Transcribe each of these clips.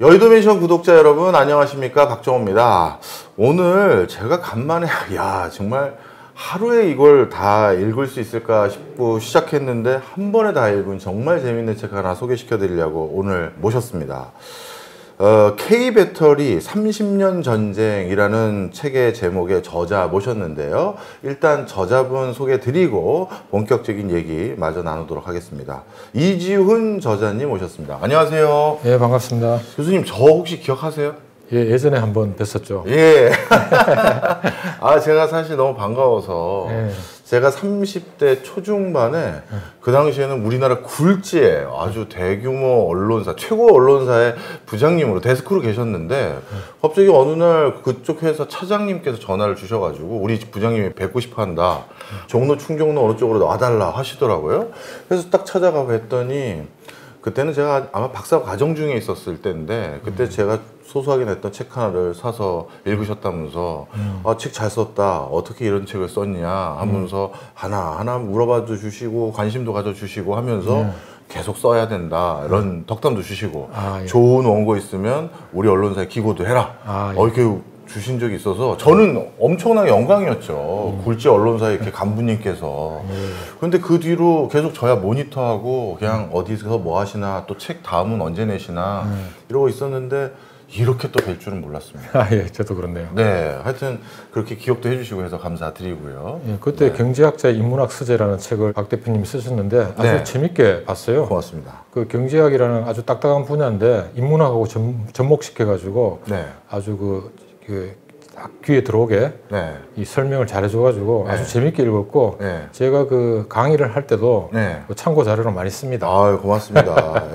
여의도맨션 구독자 여러분 안녕하십니까, 박정호입니다. 오늘 제가 간만에 정말 하루에 이걸 다 읽을 수 있을까 싶고 시작했는데 한 번에 다 읽은 정말 재밌는 책 하나 소개시켜 드리려고 오늘 모셨습니다. K배터리 30년 전쟁이라는 책의 제목의 저자 모셨는데요. 일단 저자분 소개 드리고 본격적인 얘기 마저 나누도록 하겠습니다. 이지훈 저자님 모셨습니다. 안녕하세요. 예, 반갑습니다. 교수님, 저 혹시 기억하세요? 예, 예전에 한번 뵀었죠. 예. 제가 사실 너무 반가워서 제가 30대 초중반에 그 당시에는 우리나라 굴지의 아주 대규모 언론사, 최고 언론사의 부장님으로 데스크로 계셨는데 갑자기 어느 날 그쪽 회사 차장님께서 전화를 주셔가지고 우리 부장님이 뵙고 싶어 한다. 종로, 충정로 어느 쪽으로 와달라 하시더라고요. 그래서 딱 찾아가고 했더니 그때는 제가 아마 박사 과정 중에 있었을 때인데 그때 제가 소소하게 냈던 책 하나를 사서 읽으셨다면서 책 잘 썼다, 어떻게 이런 책을 썼냐 하면서 하나하나 물어봐도 주시고 관심도 가져주시고 하면서 계속 써야 된다 이런 덕담도 주시고 예. 좋은 원고 있으면 우리 언론사에 기고도 해라 이렇게 주신 적이 있어서 저는 엄청나게 영광이었죠. 굴지 언론사에 이렇게 간부님께서. 근데 그 뒤로 계속 저야 모니터하고 그냥 어디서 뭐 하시나 또 책 다음은 언제 내시나 이러고 있었는데 이렇게 또 뵐 줄은 몰랐습니다. 예, 저도 그렇네요. 네, 하여튼 그렇게 기억도 해주시고 해서 감사드리고요. 예, 그때 경제학자의 인문학 서재라는 책을 박 대표님이 쓰셨는데 아주 재밌게 봤어요. 고맙습니다. 그 경제학이라는 아주 딱딱한 분야인데 인문학하고 접목시켜가지고 아주 딱 귀에 들어오게 이 설명을 잘해줘가지고 아주 재밌게 읽었고 제가 그 강의를 할 때도 그 참고 자료를 많이 씁니다. 고맙습니다.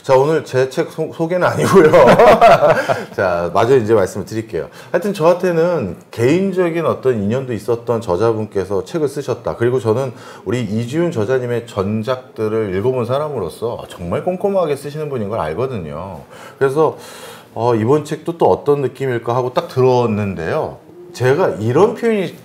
자, 오늘 제 책 소개는 아니고요. 자, 마저 이제 말씀을 드릴게요. 하여튼 저한테는 개인적인 어떤 인연도 있었던 저자분께서 책을 쓰셨다. 그리고 저는 우리 이지훈 저자님의 전작들을 읽어본 사람으로서 정말 꼼꼼하게 쓰시는 분인 걸 알거든요. 그래서 이번 책도 또 어떤 느낌일까 하고 딱 들었는데요. 제가 이런 표현이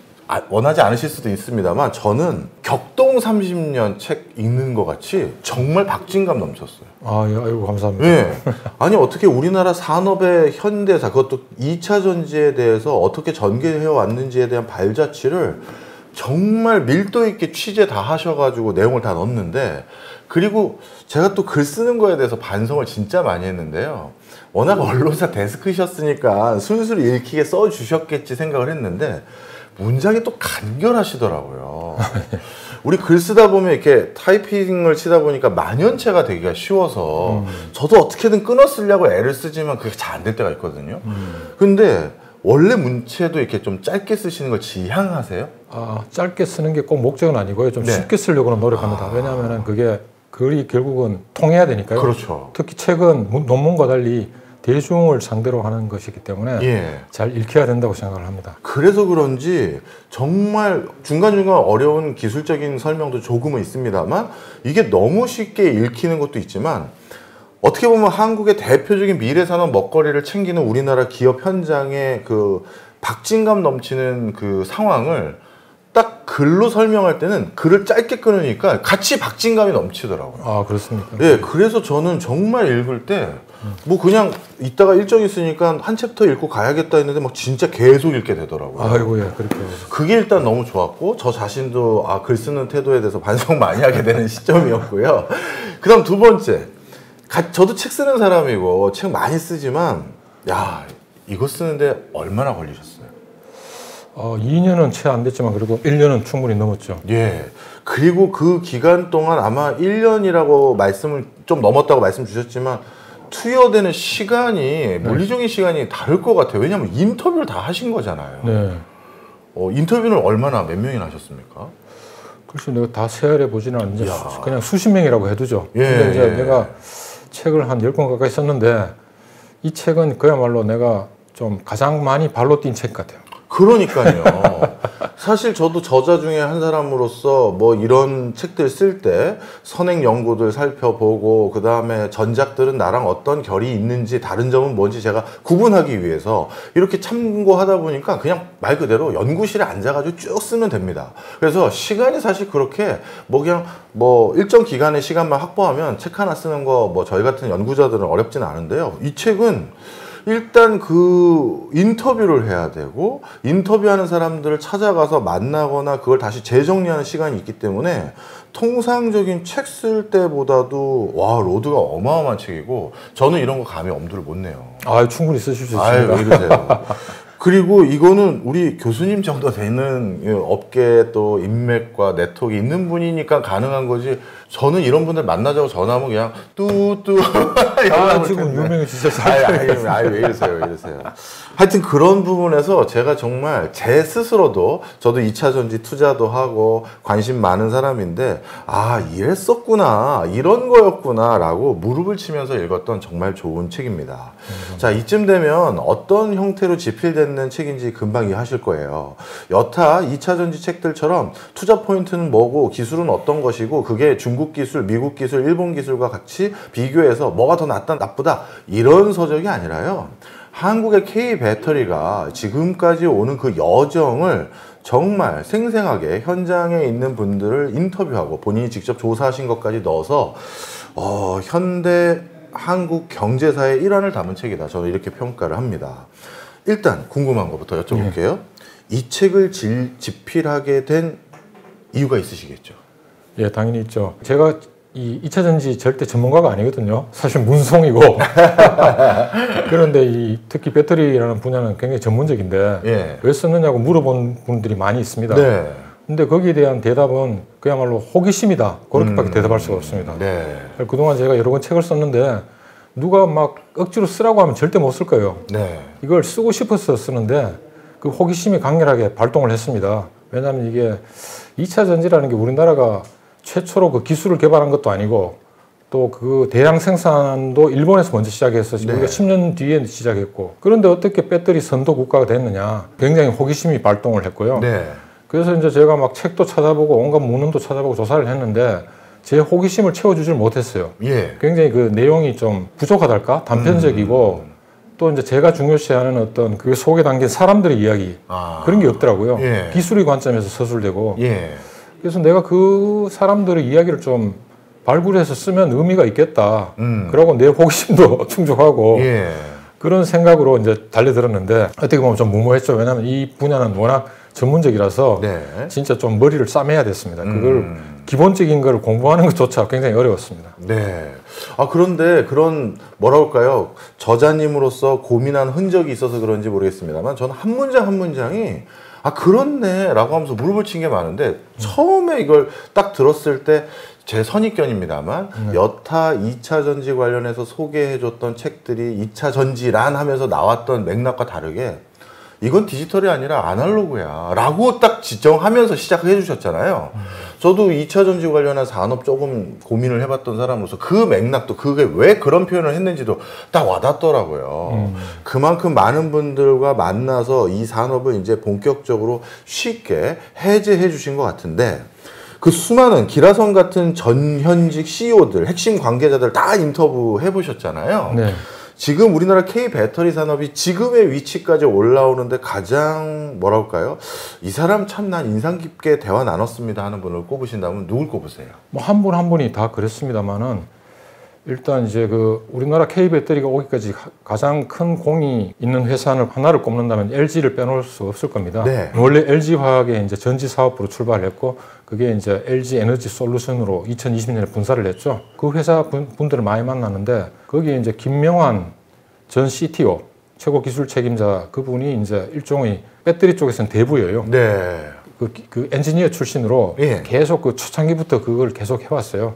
원하지 않으실 수도 있습니다만 저는 격동 30년 책 읽는 것 같이 정말 박진감 넘쳤어요. 예, 아이고 감사합니다. 아니 어떻게 우리나라 산업의 현대사, 그것도 2차 전지에 대해서 어떻게 전개해 왔는지에 대한 발자취를 정말 밀도 있게 취재 다 하셔가지고 내용을 다 넣었는데, 그리고 제가 또 글 쓰는 거에 대해서 반성을 진짜 많이 했는데요. 워낙 언론사 데스크셨으니까 술술 읽히게 써주셨겠지 생각을 했는데 문장이 또 간결하시더라고요. 우리 글 쓰다 보면 이렇게 타이핑을 치다 보니까 만연체가 되기가 쉬워서 저도 어떻게든 끊어 쓰려고 애를 쓰지만 그게 잘 안 될 때가 있거든요. 근데 원래 문체도 이렇게 좀 짧게 쓰시는 걸 지향하세요? 짧게 쓰는 게 꼭 목적은 아니고요. 좀 쉽게 쓰려고는 노력합니다. 왜냐하면 그게 글이 결국은 통해야 되니까요. 그렇죠. 특히 책은 논문과 달리 대중을 상대로 하는 것이기 때문에 잘 읽혀야 된다고 생각을 합니다. 그래서 그런지 정말 중간중간 어려운 기술적인 설명도 조금은 있습니다만 이게 너무 쉽게 읽히는 것도 있지만 어떻게 보면 한국의 대표적인 미래산업 먹거리를 챙기는 우리나라 기업 현장의 그 박진감 넘치는 그 상황을 딱 글로 설명할 때는 글을 짧게 끊으니까 같이 박진감이 넘치더라고요. 그렇습니까? 그래서 저는 정말 읽을 때 뭐 그냥 이따가 일정 있으니까 한 챕터 읽고 가야겠다 했는데 막 진짜 계속 읽게 되더라고요. 그렇게. 그게 일단 너무 좋았고 저 자신도 글 쓰는 태도에 대해서 반성 많이 하게 되는 시점이었고요. 그 다음 두 번째, 저도 책 쓰는 사람이고 책 많이 쓰지만 이거 쓰는데 얼마나 걸리셨어요? 2년은 채 안 됐지만 그래도 1년은 충분히 넘었죠. 그리고 그 기간 동안 아마 1년이라고 말씀을 좀 넘었다고 말씀 주셨지만 투여되는 시간이 물리적인 시간이 다를 것 같아요. 왜냐하면 인터뷰를 다 하신 거잖아요. 인터뷰는 몇 명이나 하셨습니까? 글쎄 내가 다 세알해 보지는 않는데 그냥 수십 명이라고 해두죠. 근데 이제 내가 책을 한 10권 가까이 썼는데 이 책은 그야말로 내가 좀 가장 많이 발로 뛴 책 같아요. 그러니까요. 사실 저도 저자 중에 한 사람으로서 뭐 이런 책들 쓸 때 선행 연구들 살펴보고 그 다음에 전작들은 나랑 어떤 결이 있는지 다른 점은 뭔지 제가 구분하기 위해서 이렇게 참고하다 보니까 그냥 말 그대로 연구실에 앉아가지고 쭉 쓰면 됩니다. 그래서 시간이 사실 그렇게 뭐 그냥 뭐 일정 기간의 시간만 확보하면 책 하나 쓰는 거 뭐 저희 같은 연구자들은 어렵지는 않은데요. 이 책은 일단 그 인터뷰를 해야 되고 인터뷰하는 사람들을 찾아가서 만나거나 그걸 다시 재정리하는 시간이 있기 때문에 통상적인 책 쓸 때보다도 와 로드가 어마어마한 책이고 저는 이런 거 감히 엄두를 못 내요. 아 충분히 쓰실 수 있습니다. 아유, 왜 이러세요. 그리고 이거는 우리 교수님 정도 되는 업계 또 인맥과 네트워크 있는 분이니까 가능한 거지. 저는 이런 분들 만나자고 전화하면 그냥 뚜뚜. 지금 유명해지셔서. 아유, 왜 이러세요, 왜 이러세요. 하여튼 그런 부분에서 제가 정말 제 스스로도 저도 2차 전지 투자도 하고 관심 많은 사람인데 아, 이랬었구나. 이런 거였구나. 라고 무릎을 치면서 읽었던 정말 좋은 책입니다. 자, 이쯤 되면 어떤 형태로 집필됐는 책인지 금방 이해하실 거예요. 여타 2차 전지 책들처럼 투자 포인트는 뭐고 기술은 어떤 것이고 그게 중국 기술, 미국 기술, 일본 기술과 같이 비교해서 뭐가 더 낫다, 나쁘다 이런 서적이 아니라요. 한국의 K배터리가 지금까지 오는 그 여정을 정말 생생하게 현장에 있는 분들을 인터뷰하고 본인이 직접 조사하신 것까지 넣어서 현대 한국 경제사의 일환을 담은 책이다. 저는 이렇게 평가를 합니다. 일단 궁금한 것부터 여쭤볼게요. 이 책을 집필하게 된 이유가 있으시겠죠? 예, 당연히 있죠. 제가 이 2차 전지 절대 전문가가 아니거든요. 사실 문송이고. 그런데 특히 배터리라는 분야는 굉장히 전문적인데 예. 왜 썼느냐고 물어본 분들이 많이 있습니다. 네. 근데 거기에 대한 대답은 그야말로 호기심이다. 그렇게밖에 대답할 수가 없습니다. 네. 그동안 제가 여러 권 책을 썼는데 누가 막 억지로 쓰라고 하면 절대 못 쓸 거예요. 네. 이걸 쓰고 싶어서 쓰는데 그 호기심이 강렬하게 발동을 했습니다. 왜냐하면 이게 2차 전지라는 게 우리나라가 최초로 그 기술을 개발한 것도 아니고 또 그 대량 생산도 일본에서 먼저 시작해서 네. 우리가 10년 뒤에 시작했고 그런데 어떻게 배터리 선도 국가가 됐느냐 굉장히 호기심이 발동을 했고요. 네. 그래서 이제 제가 막 책도 찾아보고 온갖 문헌도 찾아보고 조사를 했는데 제 호기심을 채워주질 못했어요. 예. 굉장히 그 내용이 좀 부족하달까? 단편적이고 또 이제 제가 중요시하는 어떤 그 속에 담긴 사람들의 이야기 그런 게 없더라고요. 예. 기술의 관점에서 서술되고 예. 그래서 내가 그 사람들의 이야기를 좀 발굴해서 쓰면 의미가 있겠다. 그러고 내 호기심도 충족하고 예. 그런 생각으로 이제 달려들었는데 어떻게 보면 좀 무모했죠. 왜냐하면 이 분야는 워낙 전문적이라서 네. 진짜 좀 머리를 싸매야 됐습니다. 그걸 기본적인 걸 공부하는 것조차 굉장히 어려웠습니다. 네. 그런데 그런 뭐라 할까요? 저자님으로서 고민한 흔적이 있어서 그런지 모르겠습니다만 저는 한 문장 한 문장이 그렇네 라고 하면서 무릎을 친 게 많은데 처음에 이걸 딱 들었을 때 제 선입견입니다만 여타 2차 전지 관련해서 소개해줬던 책들이 2차 전지란 하면서 나왔던 맥락과 다르게 이건 디지털이 아니라 아날로그야 라고 딱 지정하면서 시작을 해주셨잖아요. 저도 2차 전지 관련한 산업 조금 고민을 해봤던 사람으로서 그 맥락도 그게 왜 그런 표현을 했는지도 딱 와닿더라고요. 그만큼 많은 분들과 만나서 이 산업을 이제 본격적으로 쉽게 해제해 주신 것 같은데 그 수많은 기라성 같은 전현직 CEO들, 핵심 관계자들 다 인터뷰 해보셨잖아요. 네. 지금 우리나라 K배터리 산업이 지금의 위치까지 올라오는데 가장 뭐랄까요? 이 사람 참 난 인상 깊게 대화 나눴습니다 하는 분을 꼽으신다면 누굴 꼽으세요? 뭐 한 분 한 분이 다 그랬습니다만은 일단 이제 그 우리나라 K배터리가 오기까지 가장 큰 공이 있는 회사를 하나를 꼽는다면 LG를 빼놓을 수 없을 겁니다. 네. 원래 LG화학의 이제 전지 사업부로 출발했고 그게 이제 LG 에너지 솔루션으로 2020년에 분사를 했죠. 그 회사 분들을 많이 만났는데 거기에 이제 김명환 전 CTO 최고 기술 책임자 그분이 이제 일종의 배터리 쪽에서는 대부예요. 네. 그 엔지니어 출신으로 예. 계속 그 초창기부터 그걸 계속 해왔어요.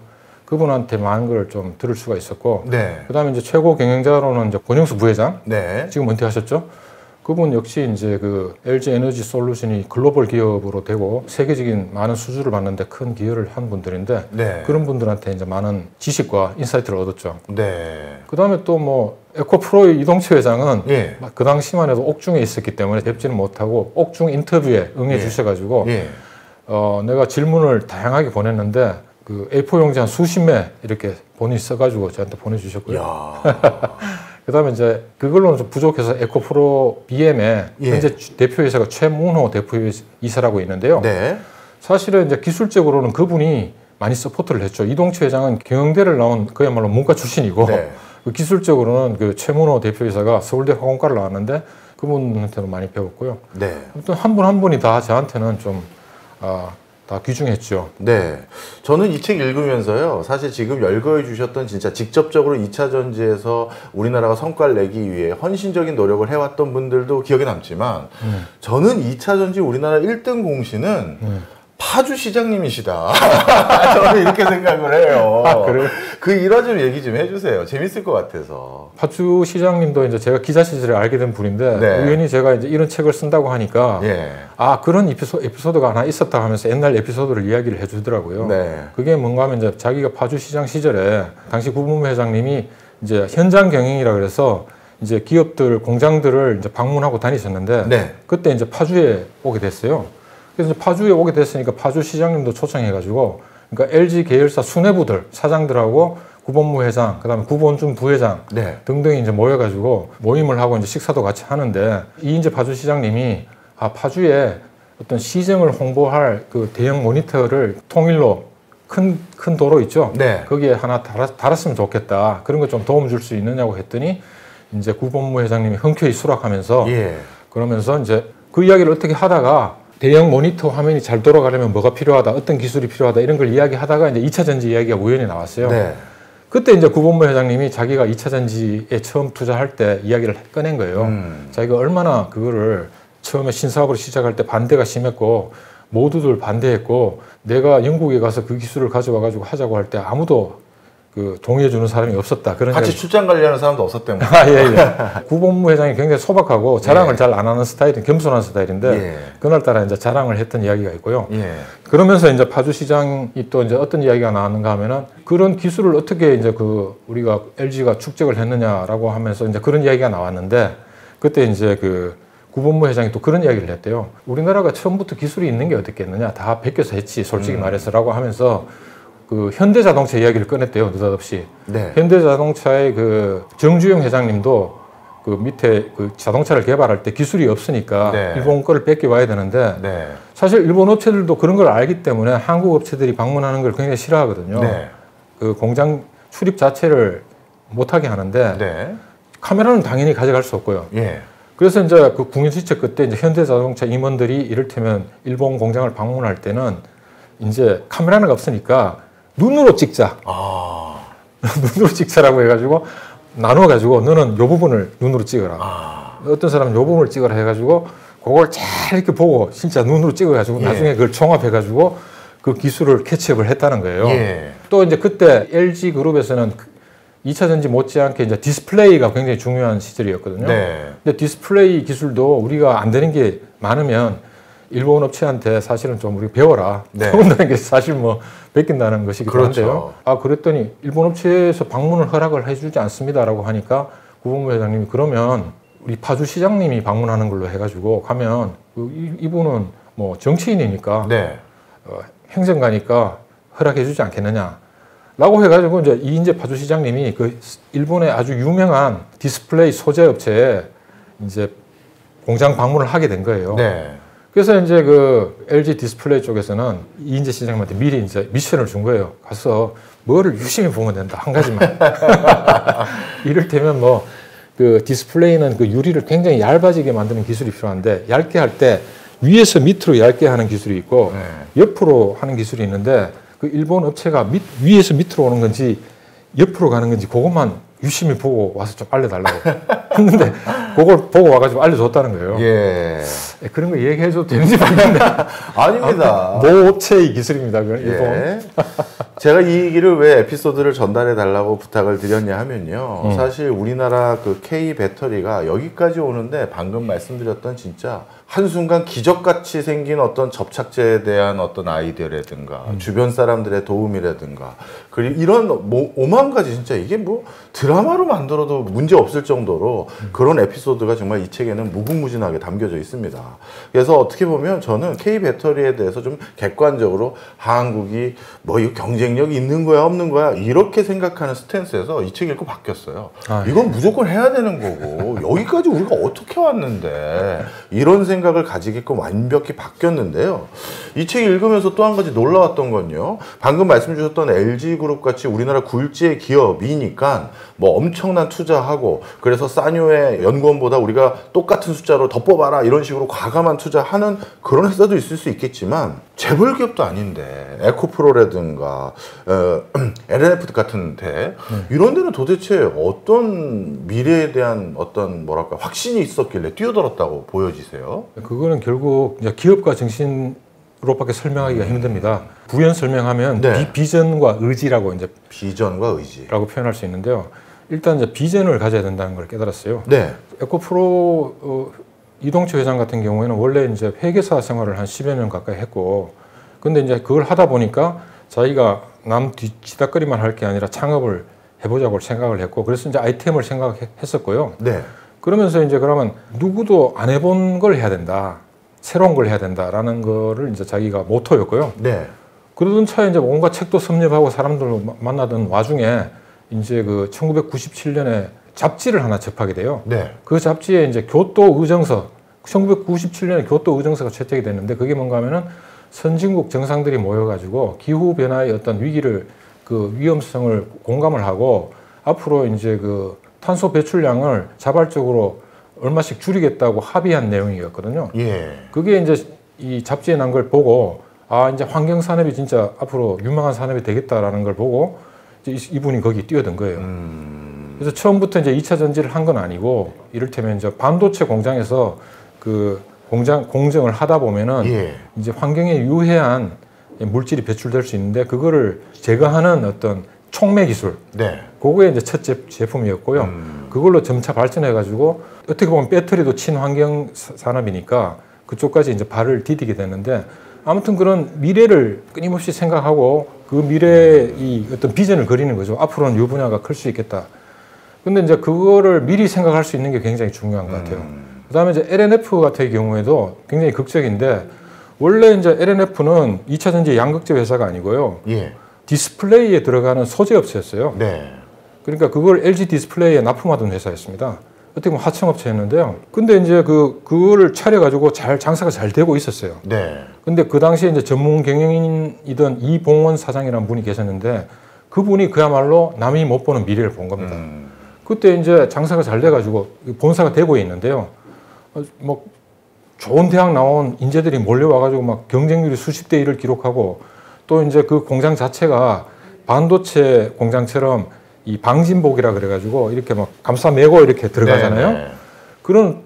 그분한테 많은 걸 좀 들을 수가 있었고, 네. 그 다음에 이제 최고 경영자로는 이제 권영수 부회장, 네. 지금 은퇴하셨죠? 그분 역시 이제 그 LG 에너지 솔루션이 글로벌 기업으로 되고 세계적인 많은 수주를 받는데 큰 기여를 한 분들인데, 네. 그런 분들한테 이제 많은 지식과 인사이트를 얻었죠. 네. 그 다음에 또 뭐 에코프로 이동치 회장은 예. 그 당시만 해도 옥중에 있었기 때문에 뵙지는 못하고 옥중 인터뷰에 응해 주셔가지고 내가 질문을 다양하게 보냈는데 그 A4 용지 한 수십 매 이렇게 본인이 써가지고 저한테 보내주셨고요. 그 다음에 이제 그걸로는 좀 부족해서 에코프로 BM의 현재 대표이사가 최문호 대표이사라고 있는데요. 사실은 이제 기술적으로는 그분이 많이 서포트를 했죠. 이동치 회장은 경영대를 나온 그야말로 문과 출신이고 그 기술적으로는 그 최문호 대표이사가 서울대 화공과를 나왔는데 그분한테도 많이 배웠고요. 아무튼 한 분 한 분이 다 저한테는 좀 다 귀중했죠. 네. 저는 이 책 읽으면서요. 사실 지금 열거해 주셨던 진짜 직접적으로 2차 전지에서 우리나라가 성과를 내기 위해 헌신적인 노력을 해왔던 분들도 기억에 남지만 저는 2차 전지 우리나라 1등 공신은 파주 시장님이시다. 저는 이렇게 생각을 해요. 그래요? 그 일화 좀 얘기 좀 해주세요. 재밌을 것 같아서. 파주 시장님도 이제 제가 기자 시절에 알게 된 분인데 우연히 제가 이제 이런 책을 쓴다고 하니까 그런 에피소드가 하나 있었다 하면서 옛날 에피소드를 이야기를 해주더라고요. 그게 뭔가 하면 이제 자기가 파주 시장 시절에 당시 구본무 회장님이 이제 현장 경영이라 그래서 이제 기업들 공장들을 이제 방문하고 다니셨는데 그때 이제 파주에 오게 됐어요. 그래서 파주에 오게 됐으니까 파주 시장님도 초청해가지고, 그러니까 LG 계열사 수뇌부들, 사장들하고 구본무 회장, 그 다음에 구본준 부회장 등등이 이제 모여가지고 모임을 하고 이제 식사도 같이 하는데, 이인재 파주 시장님이 파주에 어떤 시정을 홍보할 그 대형 모니터를 통일로 큰 도로 있죠? 거기에 하나 달았으면 좋겠다. 그런 거 좀 도움 줄 수 있느냐고 했더니, 이제 구본무 회장님이 흔쾌히 수락하면서, 그러면서 이제 그 이야기를 어떻게 하다가 대형 모니터 화면이 잘 돌아가려면 뭐가 필요하다, 어떤 기술이 필요하다 이런 걸 이야기하다가 이제 2차 전지 이야기가 우연히 나왔어요. 그때 이제 구본무 회장님이 자기가 2차 전지에 처음 투자할 때 이야기를 꺼낸 거예요. 자기가 얼마나 그거를 처음에 신사업으로 시작할 때 반대가 심했고 모두들 반대했고 내가 영국에 가서 그 기술을 가져와 가지고 하자고 할 때 아무도 그 동의해 주는 사람이 없었다. 그런 같이 출장 가려는 사람도 없었대요. 구본무 회장이 굉장히 소박하고 자랑을 잘 안 하는 스타일인 겸손한 스타일인데 그날따라 이제 자랑을 했던 이야기가 있고요. 그러면서 이제 파주 시장이 또 이제 어떤 이야기가 나왔는가 하면은 그런 기술을 어떻게 이제 그 우리가 LG가 축적을 했느냐라고 하면서 이제 그런 이야기가 나왔는데 그때 이제 그 구본무 회장이 또 그런 이야기를 했대요. 우리나라가 처음부터 기술이 있는 게 어떻겠느냐, 다 베껴서 했지 솔직히 말해서라고 하면서. 그 현대자동차 이야기를 꺼냈대요, 느닷없이. 현대자동차의 그 정주영 회장님도 그 밑에 그 자동차를 개발할 때 기술이 없으니까 일본 거를 뺏겨와야 되는데 사실 일본 업체들도 그런 걸 알기 때문에 한국 업체들이 방문하는 걸 굉장히 싫어하거든요. 그 공장 출입 자체를 못하게 하는데 카메라는 당연히 가져갈 수 없고요. 그래서 이제 그 국민시책 그때 이제 현대자동차 임원들이 이를테면 일본 공장을 방문할 때는 이제 카메라가 없으니까 눈으로 찍자. 눈으로 찍자라고 해가지고 나눠가지고 너는 요 부분을 눈으로 찍어라. 어떤 사람은 요 부분을 찍어라 해가지고 그걸 잘 이렇게 보고 진짜 눈으로 찍어가지고 나중에 그걸 종합해가지고 그 기술을 캐치업을 했다는 거예요. 또 이제 그때 LG 그룹에서는 2차 전지 못지않게 이제 디스플레이가 굉장히 중요한 시절이었거든요. 근데 디스플레이 기술도 우리가 안 되는 게 많으면 일본 업체한테 사실은 좀 우리 배워라. 배운다는 게 사실 뭐 베낀다는 것이기도 한데요. 그랬더니 일본 업체에서 방문을 허락을 해주지 않습니다라고 하니까 구본무 회장님이 그러면 우리 파주 시장님이 방문하는 걸로 해가지고 가면 이분은 뭐 정치인이니까 행정가니까 허락해주지 않겠느냐. 라고 해가지고 이제 이인재 파주 시장님이 그 일본의 아주 유명한 디스플레이 소재 업체에 이제 공장 방문을 하게 된 거예요. 그래서 이제 그 LG 디스플레이 쪽에서는 이인재 시장님한테 미리 이제 미션을 준 거예요. 가서 뭐를 유심히 보면 된다. 한 가지만. 이를테면 뭐 그 디스플레이는 그 유리를 굉장히 얇아지게 만드는 기술이 필요한데 얇게 할 때 위에서 밑으로 얇게 하는 기술이 있고 옆으로 하는 기술이 있는데 그 일본 업체가 위에서 밑으로 오는 건지 옆으로 가는 건지 그것만 유심히 보고 와서 좀 알려달라고 했는데 그걸 보고 와가지고 알려줬다는 거예요. 그런 거 얘기해줘도 되는지 모르겠는데 아닙니다. 모 업체의 기술입니다. 일본. 제가 이 얘기를 왜 에피소드를 전달해 달라고 부탁을 드렸냐 하면요. 사실 우리나라 그 K 배터리가 여기까지 오는데 방금 말씀드렸던 진짜 한순간 기적같이 생긴 어떤 접착제에 대한 어떤 아이디어라든가 주변 사람들의 도움이라든가 그리고 이런 오만 가지 진짜 이게 뭐 드라마로 만들어도 문제 없을 정도로 그런 에피소드가 정말 이 책에는 무궁무진하게 담겨져 있습니다. 그래서 어떻게 보면 저는 K 배터리에 대해서 좀 객관적으로 한국이 뭐 이거 경쟁력이 있는 거야 없는 거야 이렇게 생각하는 스탠스에서 이 책 읽고 바뀌었어요. 이건 무조건 해야 되는 거고 여기까지 우리가 어떻게 왔는데 이런 생각을 가지게끔 완벽히 바뀌었는데요. 이 책 읽으면서 또 한 가지 놀라웠던 건요. 방금 말씀 주셨던 LG그룹 같이 우리나라 굴지의 기업이니까 뭐 엄청난 투자하고 그래서 싸뇨의 연구원보다 우리가 똑같은 숫자로 더 뽑아라 이런 식으로 과감한 투자하는 그런 회사도 있을 수 있겠지만 재벌 기업도 아닌데 에코프로라든가 LNF 같은 데 이런 데는 도대체 어떤 미래에 대한 어떤 뭐랄까 확신이 있었길래 뛰어들었다고 보여지세요? 그거는 결국 이제 기업가 정신으로밖에 설명하기가 힘듭니다. 부연 설명하면 네. 비전과 의지라고 이제 비전과 의지라고 표현할 수 있는데요. 일단 이제 비전을 가져야 된다는 걸 깨달았어요. 네. 에코프로 이동철 회장 같은 경우에는 원래 이제 회계사 생활을 한 10여 년 가까이 했고, 근데 이제 그걸 하다 보니까 자기가 남 뒤치다거리만 할 게 아니라 창업을 해보자고 생각을 했고, 그래서 이제 아이템을 생각했었고요. 네. 그러면서 이제 그러면 누구도 안 해본 걸 해야 된다, 새로운 걸 해야 된다라는 거를 이제 자기가 모토였고요. 네. 그러던 차에 이제 뭔가 책도 섭렵하고 사람들 만나던 와중에 이제 그 1997년에 잡지를 하나 접하게 돼요. 네. 그 잡지에 이제 교토 의정서, 1997년에 교토 의정서가 채택이 됐는데 그게 뭔가 하면은 선진국 정상들이 모여가지고 기후 변화의 어떤 위기를 그 위험성을 공감을 하고 앞으로 이제 그 탄소 배출량을 자발적으로 얼마씩 줄이겠다고 합의한 내용이었거든요. 예. 그게 이제 이 잡지에 난 걸 보고 아 이제 환경 산업이 진짜 앞으로 유망한 산업이 되겠다라는 걸 보고 이제 이분이 거기 뛰어든 거예요. 그래서 처음부터 이제 2차 전지를 한 건 아니고 이를테면 이제 반도체 공장에서 그 공정을 하다 보면은 예. 이제 환경에 유해한 물질이 배출될 수 있는데 그거를 제거하는 어떤 촉매 기술. 네. 그거의 이제 첫 제품이었고요. 그걸로 점차 발전해 가지고 어떻게 보면 배터리도 친환경 산업이니까 그쪽까지 이제 발을 디디게 되는데 아무튼 그런 미래를 끊임없이 생각하고 그 미래의 이 어떤 비전을 그리는 거죠. 앞으로는 이 분야가 클 수 있겠다. 근데 이제 그거를 미리 생각할 수 있는 게 굉장히 중요한 것 같아요. 그다음에 이제 LNF 같은 경우에도 굉장히 극적인데 원래 이제 LNF는 2차 전지 양극재 회사가 아니고요. 예. 디스플레이에 들어가는 소재 업체였어요. 네. 그러니까 그걸 LG 디스플레이에 납품하던 회사였습니다. 어떻게 보면 하청업체였는데요. 근데 이제 그거를 차려가지고 장사가 잘 되고 있었어요. 네. 근데 그 당시에 이제 전문 경영인이던 이봉원 사장이라는 분이 계셨는데 그분이 그야말로 남이 못 보는 미래를 본 겁니다. 그때 이제 장사가 잘 돼가지고 본사가 대구에 있는데요. 뭐 좋은 대학 나온 인재들이 몰려와가지고 막 경쟁률이 수십 대 1을 기록하고 또 이제 그 공장 자체가 반도체 공장처럼 이 방진복이라 그래가지고 이렇게 막 감싸 매고 이렇게 들어가잖아요. 네네. 그런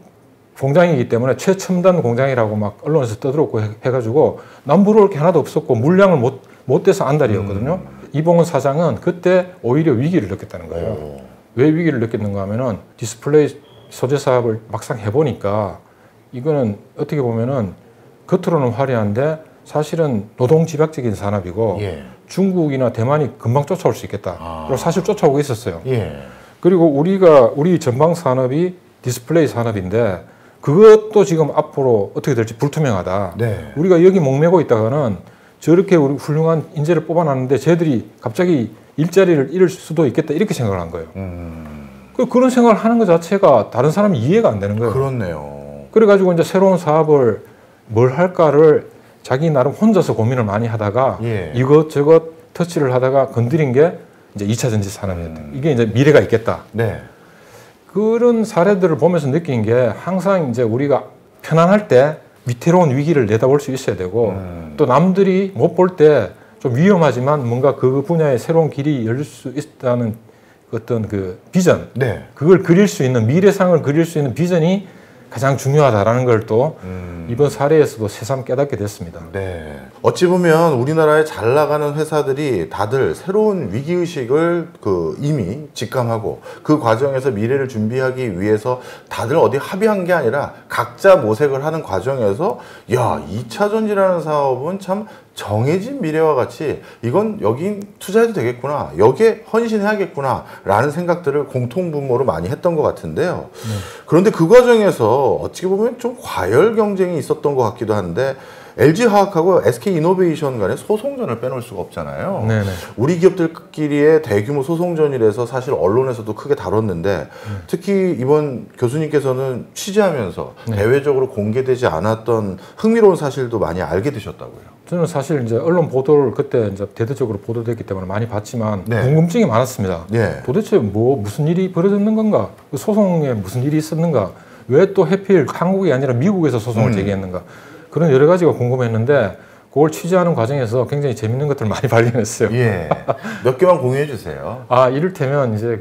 공장이기 때문에 최첨단 공장이라고 막 언론에서 떠들었고 해가지고 남부러울 게 하나도 없었고 물량을 못 대서 안달이었거든요. 이봉원 사장은 그때 오히려 위기를 느꼈다는 거예요. 왜 위기를 느꼈는가 하면은 디스플레이 소재 사업을 막상 해보니까 이거는 어떻게 보면은 겉으로는 화려한데 사실은 노동집약적인 산업이고 예. 중국이나 대만이 금방 쫓아올 수 있겠다. 그리고 사실 쫓아오고 있었어요. 예. 그리고 우리 전방 산업이 디스플레이 산업인데 그것도 지금 앞으로 어떻게 될지 불투명하다. 네. 우리가 여기 목매고 있다가는 저렇게 우리 훌륭한 인재를 뽑아놨는데 쟤들이 갑자기 일자리를 잃을 수도 있겠다 이렇게 생각을 한 거예요. 그런 생각을 하는 것 자체가 다른 사람이 이해가 안 되는 거예요. 그렇네요. 그래가지고 이제 새로운 사업을 뭘 할까를 자기 나름 혼자서 고민을 많이 하다가 예. 이것저것 터치를 하다가 건드린 게 이제 2차 전지 산업이었다. 이게 이제 미래가 있겠다. 네. 그런 사례들을 보면서 느낀 게 항상 이제 우리가 편안할 때 위태로운 위기를 내다볼 수 있어야 되고 또 남들이 못 볼 때 좀 위험하지만 뭔가 그 분야에 새로운 길이 열릴 수 있다는 어떤 그 비전, 네. 그걸 그릴 수 있는 미래상을 그릴 수 있는 비전이 가장 중요하다라는 걸 또 이번 사례에서도 새삼 깨닫게 됐습니다. 네. 어찌 보면 우리나라에 잘 나가는 회사들이 다들 새로운 위기의식을 이미 직감하고 그 과정에서 미래를 준비하기 위해서 다들 어디 합의한 게 아니라 각자 모색을 하는 과정에서 야, 2차 전지라는 사업은 참 정해진 미래와 같이 이건 여긴 투자해도 되겠구나, 여기에 헌신해야겠구나 라는 생각들을 공통분모로 많이 했던 것 같은데요. 그런데 그 과정에서 어찌 보면 좀 과열 경쟁이 있었던 것 같기도 한데 LG화학하고 SK이노베이션 간의 소송전을 빼놓을 수가 없잖아요. 네네. 우리 기업들끼리의 대규모 소송전이라서 사실 언론에서도 크게 다뤘는데 특히 이번 교수님께서는 취재하면서 대외적으로 공개되지 않았던 흥미로운 사실도 많이 알게 되셨다고요. 저는 사실 이제 언론 보도를 그때 이제 대대적으로 보도됐기 때문에 많이 봤지만 궁금증이 많았습니다. 도대체 무슨 일이 벌어졌는 건가? 소송에 무슨 일이 있었는가? 왜 또 해필 한국이 아니라 미국에서 소송을 제기했는가? 그런 여러 가지가 궁금했는데 그걸 취재하는 과정에서 굉장히 재밌는 것들을 많이 발견했어요. 몇 개만 공유해 주세요. 이를테면 이제